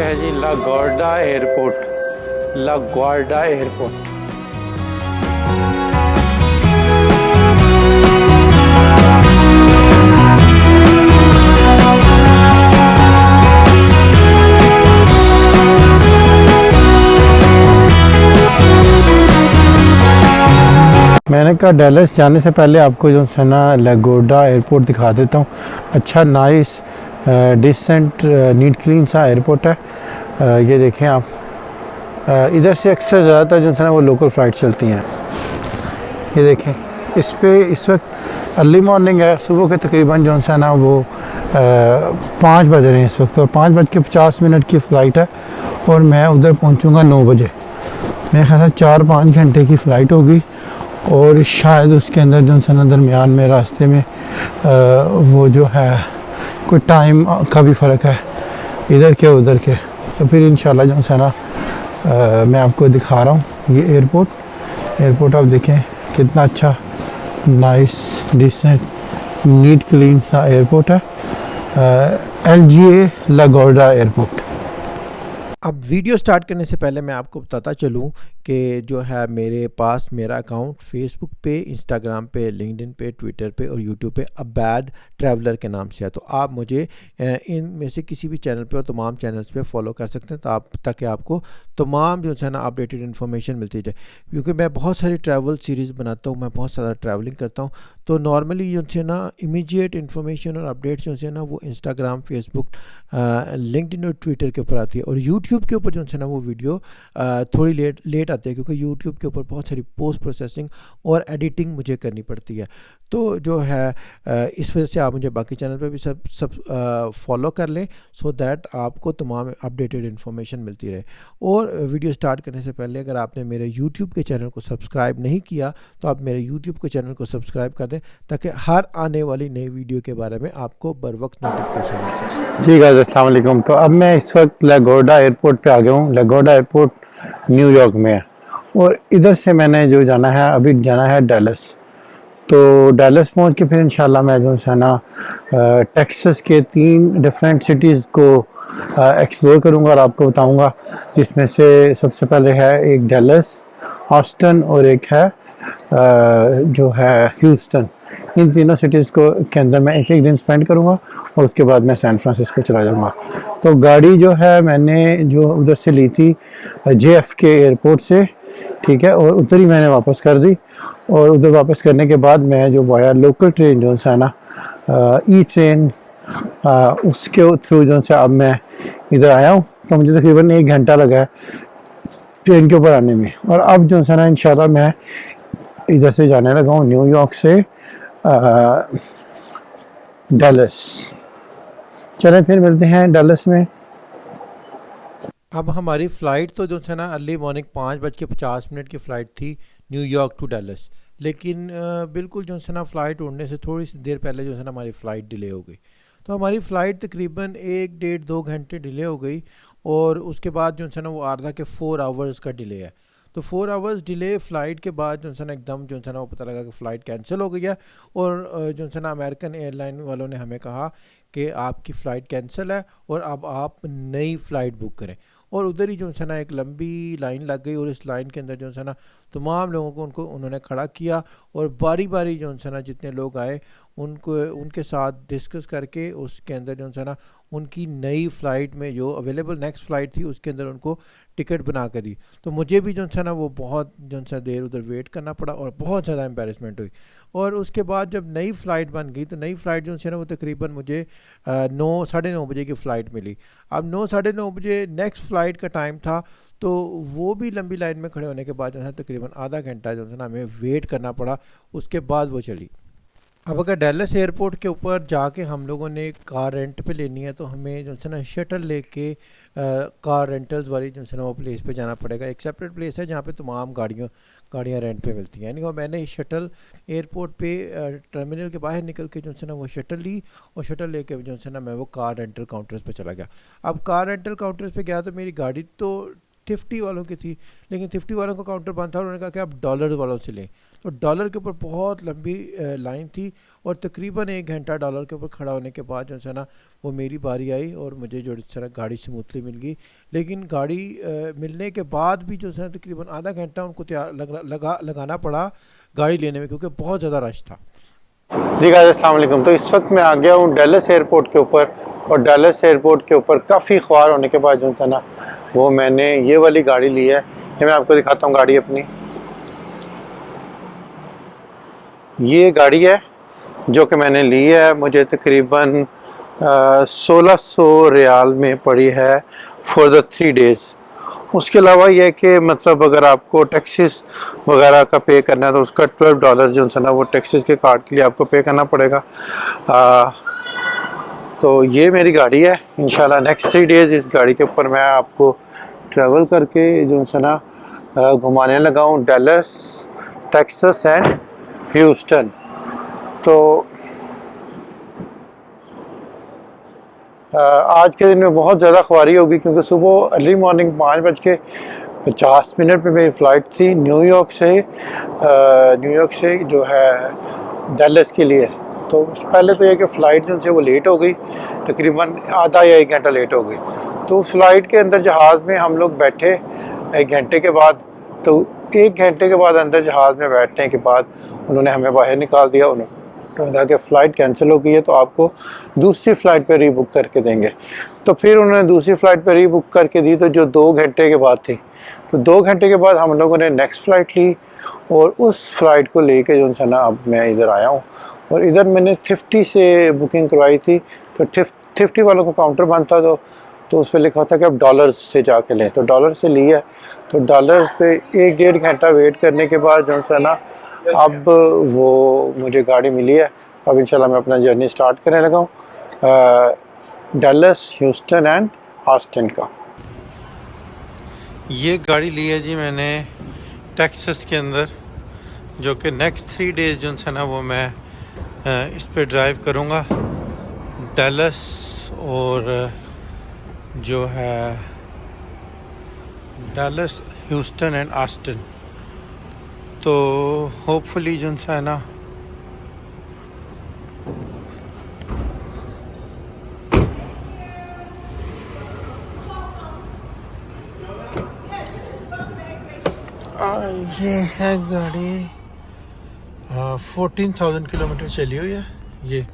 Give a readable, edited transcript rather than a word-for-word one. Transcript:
है जी लागुआर्डा airport. लागुआर्डा airport मैंने कहा डैलस जाने से पहले आपको जो है ना लागुआर्डा एयरपोर्ट दिखा देता हूँ। अच्छा नाइस डिसेंट नीट क्लीन सा एयरपोर्ट है। ये देखें आप, इधर से अक्सर ज़्यादातर जो है ना वो लोकल फ़्लाइट चलती हैं। ये देखें, इस पे इस वक्त अर्ली मॉर्निंग है, सुबह के तकरीबन जो है ना वो 5 बज रहे हैं इस वक्त, और 5:50 की फ़्लाइट है और मैं उधर पहुंचूंगा 9 बजे। मेरे ख्याल है 4-5 घंटे की फ़्लाइट होगी, और शायद उसके अंदर जो है ना दरमियान में रास्ते में वो जो है कोई टाइम का भी फ़र्क है इधर के उधर के। तो फिर इंशाल्लाह जो है ना मैं आपको दिखा रहा हूँ ये एयरपोर्ट आप देखें कितना अच्छा नाइस डिसेंट नीट क्लीन सा एयरपोर्ट है। LGA LaGuardia airport. अब वीडियो स्टार्ट करने से पहले मैं आपको बताता चलूँ कि जो है मेरे पास मेरा अकाउंट फेसबुक पे, इंस्टाग्राम पे, लिंक्डइन पे, ट्विटर पे और यूट्यूब पे अबैद ट्रैवलर के नाम से है। तो आप मुझे इन में से किसी भी चैनल पे और तमाम चैनल्स पे फॉलो कर सकते हैं, ताकि आपको तमाम जो है ना अपडेटेड इन्फॉर्मेशन मिलती जाए। क्योंकि मैं बहुत सारी ट्रैवल सीरीज़ बनाता हूँ, मैं बहुत ज़्यादा ट्रैवलिंग करता हूँ, तो नॉर्मली जो है ना इमीडिएट इन्फॉर्मेशन और अपडेट्स जो है ना वो इंस्टाग्राम, फेसबुक, लिंक्डइन और ट्विटर के ऊपर आती है। और यूट्यूब के ऊपर जो है ना वो वीडियो थोड़ी लेट आती है, क्योंकि यूट्यूब के ऊपर बहुत सारी पोस्ट प्रोसेसिंग और एडिटिंग मुझे करनी पड़ती है। तो जो है इस वजह से आप मुझे बाकी चैनल पे भी सब फॉलो कर लें, सो दैट आपको तमाम अपडेटेड इन्फॉर्मेशन मिलती रहे। और वीडियो स्टार्ट करने से पहले अगर आपने मेरे यूट्यूब के चैनल को सब्सक्राइब नहीं किया तो आप मेरे यूट्यूब के चैनल को सब्सक्राइब कर दें, ताकि हर आने वाली नई वीडियो के बारे में आपको बर वक्त नोटिफिकेशन मिल सके। जी गाइस, अस्सलाम वालेकुम। तो अब मैं इस वक्त लागुआर्डा एयरपोर्ट पे आ गया हूँ। लागुआर्डा एयरपोर्ट न्यूयॉर्क में है, और इधर से मैंने जो जाना है, अभी जाना है डैलस। तो डैलस पहुंच के फिर इंशाल्लाह मैं जो है ना टेक्सास के 3 डिफरेंट सिटीज़ को एक्सप्लोर करूंगा और आपको बताऊंगा, जिसमें से सबसे पहले है एक डैलस, ऑस्टन और एक है जो है ह्यूस्टन। इन तीनों सिटीज़ को के अंदर मैं एक दिन स्पेंड करूंगा, और उसके बाद मैं सैन फ्रांसिस्को चला जाऊंगा। तो गाड़ी जो है मैंने जो उधर से ली थी JFK एयरपोर्ट से, ठीक है, और उधर ही मैंने वापस कर दी। और उधर वापस करने के बाद मैं जो वाया लोकल ट्रेन जो है ना ई ट्रेन, उसके थ्रू जो है अब मैं इधर आया हूँ। तो मुझे तकरीबन 1 घंटा लगा है ट्रेन के ऊपर आने में। और अब जो है ना इंशाल्लाह मैं इधर से जाने लगा हूँ न्यूयॉर्क से डैलस। चलें फिर मिलते हैं डैलस में। अब हमारी फ़्लाइट तो जो है ना अर्ली मॉर्निंग 5:50 की फ़्लाइट थी न्यूयॉर्क टू डैलस, लेकिन बिल्कुल जो है ना फ़्लाइट उड़ने से थोड़ी सी देर पहले जो है ना हमारी फ़्लाइट डिले हो गई। तो हमारी फ़्लाइट तकरीबन 1-1.5-2 घंटे डिले हो गई, और उसके बाद जो है ना वो आर्धा के 4 आवर्स का डिले है। तो 4 आवर्स डिले फ़्लाइट के बाद जो है ना एकदम जो है ना वो पता लगा कि फ़्लाइट कैंसिल हो गई है। और जो है ना अमेरिकन एयरलाइन वालों ने हमें कहा कि आपकी फ़्लाइट कैंसिल है और अब आप नई फ़्लाइट बुक करें। और उधर ही जो है ना एक लंबी लाइन लग गई, और इस लाइन के अंदर जो है ना तमाम लोगों को उन्होंने खड़ा किया, और बारी बारी जो है ना जितने लोग आए उनके साथ डिस्कस करके उसके अंदर जो है ना उनकी नई फ़्लाइट में जो अवेलेबल नेक्स्ट फ़्लाइट थी उसके अंदर उनको टिकट बना कर दी। तो मुझे भी जो है ना वो बहुत जो है देर उधर वेट करना पड़ा, और बहुत ज़्यादा एम्बेरसमेंट हुई। और उसके बाद जब नई फ़्लाइट बन गई, तो नई फ़्लाइट जो है ना वो तकरीबन मुझे 9-9:30 बजे की फ़्लाइट मिली। अब 9-9:30 बजे नेक्स्ट फ़्लाइट का टाइम था, तो वो भी लंबी लाइन में खड़े होने के बाद जो है तकरीबन आधा घंटा जो है ना हमें वेट करना पड़ा, उसके बाद वो चली। अब अगर डैलस एयरपोर्ट के ऊपर जाके हम लोगों ने कार रेंट पे लेनी है, तो हमें जो है ना शटल लेके कार रेंटल्स वाली जो है ना वो प्लेस पे जाना पड़ेगा। एक सेपरेट प्लेस है जहाँ पे तमाम गाड़ियाँ रेंट पे मिलती हैं। यानी वो मैंने शटल एयरपोर्ट पे टर्मिनल के बाहर निकल के जो है ना वो शटल ली, और शटल लेके जो है ना मैं वो कार रेंटल काउंटर्स पे चला गया। अब कार रेंटल काउंटर्स पे गया तो मेरी गाड़ी तो थिफ्टी वालों की थी, लेकिन थिफ्टी वालों का काउंटर बंद था। उन्होंने कहा कि आप डॉलर वालों से लें, तो डॉलर के ऊपर बहुत लंबी लाइन थी और तकरीबन 1 घंटा डॉलर के ऊपर खड़ा होने के बाद जो है ना वो मेरी बारी आई और मुझे जो है ना गाड़ी स्मूथली मिल गई। लेकिन गाड़ी मिलने के बाद भी जो है ना तकरीबन आधा घंटा उनको तैयार लगाना पड़ा गाड़ी लेने में, क्योंकि बहुत ज़्यादा रश था। जी गाइस अस्सलाम वालेकुम। तो इस वक्त मैं आ गया हूँ डैलस एयरपोर्ट के ऊपर, और डैलस एयरपोर्ट के ऊपर काफ़ी ख्वार होने के बाद जो है ना वो मैंने ये वाली गाड़ी ली है। ये मैं आपको दिखाता हूँ गाड़ी अपनी। ये गाड़ी है जो कि मैंने ली है, मुझे तकरीबन 1600 रियाल में पड़ी है फॉर द 3 डेज़। उसके अलावा ये कि मतलब अगर आपको टैक्सेस वगैरह का पे करना है तो उसका $12 जो है ना वो टैक्सेस के कार्ड के लिए आपको पे करना पड़ेगा। तो ये मेरी गाड़ी है। इंशाल्लाह नेक्स्ट 3 डेज़ इस गाड़ी के ऊपर मैं आपको ट्रैवल करके जो है ना घुमाने लगा हूँ, डैलस, टेक्सास एंड ह्यूस्टन। तो आज के दिन में बहुत ज़्यादा ख्वारी होगी, क्योंकि सुबह अर्ली मॉर्निंग 5:50 पे मेरी फ़्लाइट थी न्यूयॉर्क से जो है डैलस के लिए। तो पहले तो ये कि फ़्लाइट जो है वो लेट हो गई, तकरीबन आधा या 1 घंटा लेट हो गई। तो फ़्लाइट के अंदर जहाज़ में हम लोग बैठे 1 घंटे के बाद। तो 1 घंटे के बाद अंदर जहाज़ में बैठने के बाद उन्होंने हमें बाहर निकाल दिया। उन्होंने कहा कि फ़्लाइट कैंसिल हो गई है, तो आपको दूसरी फ़्लाइट पे रीबुक करके देंगे। तो फिर उन्होंने दूसरी फ़्लाइट पे रीबुक करके दी, तो जो 2 घंटे के बाद थी। तो 2 घंटे के बाद हम लोगों ने नेक्स्ट फ़्लाइट ली, और उस फ़्लाइट को लेके जो है ना अब मैं इधर आया हूँ। और इधर मैंने थिफ्टी से बुकिंग करवाई थी, तो थिफ्टी वालों का काउंटर बंद था, तो उस पर लिखा था कि आप डॉलर्स से जाके लें। तो डॉलर से लिया, तो डॉलर्स पे 1-1.5 घंटा वेट करने के बाद जो है ना अब वो मुझे गाड़ी मिली है। अब इंशाल्लाह मैं अपना जर्नी स्टार्ट करने लगा हूँ डैलस, ह्यूस्टन एंड ऑस्टिन का। ये गाड़ी ली है जी मैंने टेक्सास के अंदर, जो कि नेक्स्ट 3 डेज़ जो है ना वो मैं इस पे ड्राइव करूँगा, डैलस और जो है डैलस, ह्यूस्टन एंड ऑस्टिन। तो होपफुली जो है ना ये है गाड़ी 14,000 किलोमीटर चली हुई है ये।